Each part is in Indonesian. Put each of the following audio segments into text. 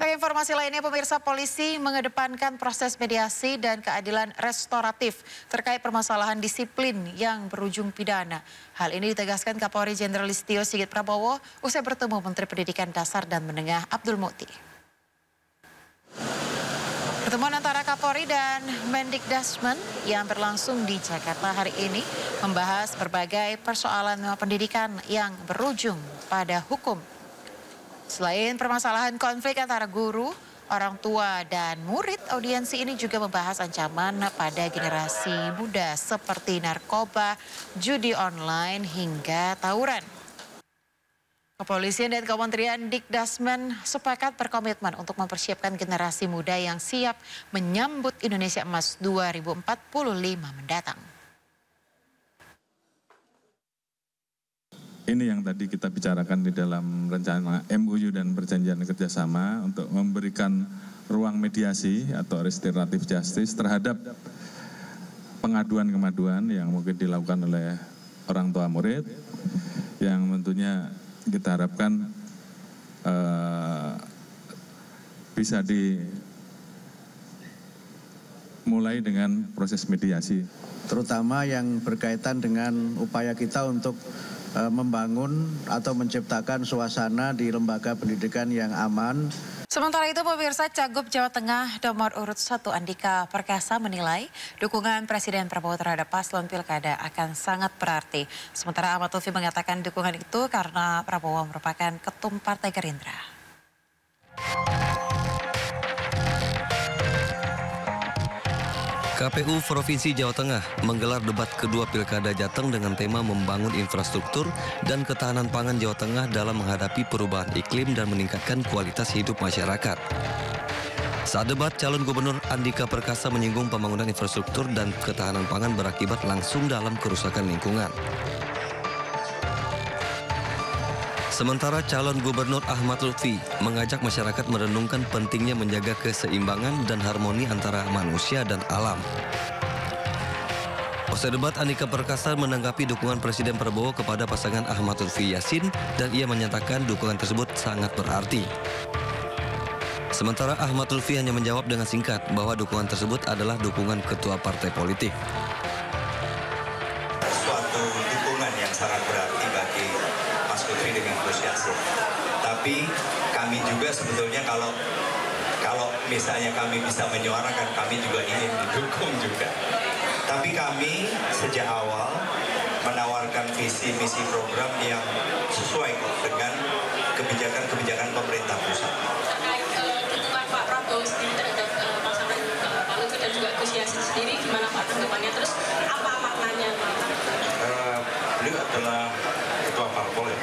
Dari informasi lainnya, pemirsa, polisi mengedepankan proses mediasi dan keadilan restoratif terkait permasalahan disiplin yang berujung pidana. Hal ini ditegaskan Kapolri Jenderal Listio Sigit Prabowo usai bertemu Menteri Pendidikan Dasar dan Menengah Abdul Mukti. Pertemuan antara Kapolri dan Mendikdasmen yang berlangsung di Jakarta hari ini membahas berbagai persoalan pendidikan yang berujung pada hukum. Selain permasalahan konflik antara guru, orang tua, dan murid, audiensi ini juga membahas ancaman pada generasi muda seperti narkoba, judi online, hingga tawuran. Kepolisian dan Kementerian Dikdasmen sepakat berkomitmen untuk mempersiapkan generasi muda yang siap menyambut Indonesia Emas 2045 mendatang. Ini yang tadi kita bicarakan di dalam rencana MOU dan perjanjian kerjasama untuk memberikan ruang mediasi atau restoratif justice terhadap pengaduan-kemaduan yang mungkin dilakukan oleh orang tua murid, yang tentunya kita harapkan bisa dimulai dengan proses mediasi. Terutama yang berkaitan dengan upaya kita untuk membangun atau menciptakan suasana di lembaga pendidikan yang aman. Sementara itu, pemirsa, Cagup Jawa Tengah nomor urut 1 Andika Perkasa menilai dukungan Presiden Prabowo terhadap paslon pilkada akan sangat berarti. Sementara Ahmad Lutfi mengatakan dukungan itu karena Prabowo merupakan ketum Partai Gerindra. KPU Provinsi Jawa Tengah menggelar debat kedua Pilkada Jateng dengan tema membangun infrastruktur dan ketahanan pangan Jawa Tengah dalam menghadapi perubahan iklim dan meningkatkan kualitas hidup masyarakat. Saat debat, calon gubernur Andika Perkasa menyinggung pembangunan infrastruktur dan ketahanan pangan berakibat langsung dalam kerusakan lingkungan. Sementara calon gubernur Ahmad Lutfi mengajak masyarakat merenungkan pentingnya menjaga keseimbangan dan harmoni antara manusia dan alam. Usai debat, Andika Perkasa menanggapi dukungan Presiden Prabowo kepada pasangan Ahmad Lutfi Yassin dan ia menyatakan dukungan tersebut sangat berarti. Sementara Ahmad Lutfi hanya menjawab dengan singkat bahwa dukungan tersebut adalah dukungan ketua partai politik. Suatu dukungan yang sangat berarti bagi Mas Putri dengan Gus Yassin. Tapi kami juga sebetulnya kalau misalnya kami bisa menyuarakan, kami juga ingin didukung juga. Tapi kami sejak awal menawarkan visi misi program yang sesuai dengan kebijakan pemerintah pusat. Terkait dukungan Pak Prabowo sendiri terhadap pasangan Pak Lutfi dan juga Gus Yassin sendiri, gimana Pak tanggapannya? Terus apa maknanya Pak? Beliau adalah ketua parpol ya.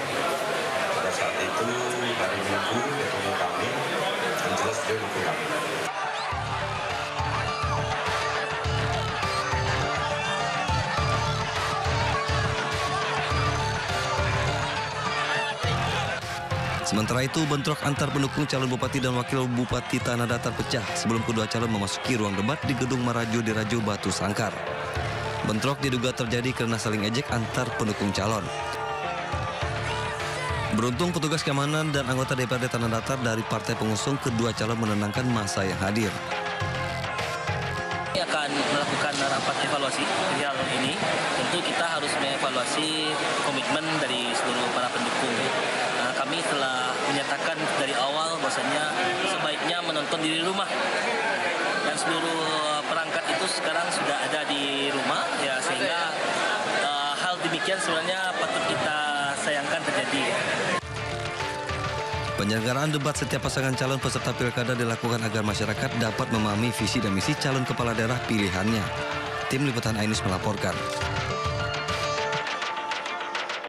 Pada saat itu hari Minggu ketemu kami, yang jelas dia dukung kami. Sementara itu, bentrok antar pendukung calon bupati dan wakil bupati Tanah Datar pecah sebelum kedua calon memasuki ruang debat di Gedung Marajo di Rajo Batu Sangkar. Bentrok diduga terjadi karena saling ejek antar pendukung calon. Beruntung petugas keamanan dan anggota DPRD Tanah Datar dari partai pengusung kedua calon menenangkan massa yang hadir. Kami akan melakukan rapat evaluasi hal ini. Tentu kita harus mengevaluasi komitmen dari seluruh para pendukung. Kami telah menyatakan dari awal bahwasanya sebaiknya menonton di rumah. Dan seluruh perangkat itu sekarang sudah ada di rumah, ya, sehingga hal demikian sebenarnya patut kita sayangkan terjadi. Penyelenggaraan debat setiap pasangan calon peserta pilkada dilakukan agar masyarakat dapat memahami visi dan misi calon kepala daerah pilihannya. Tim Liputan Ainus melaporkan.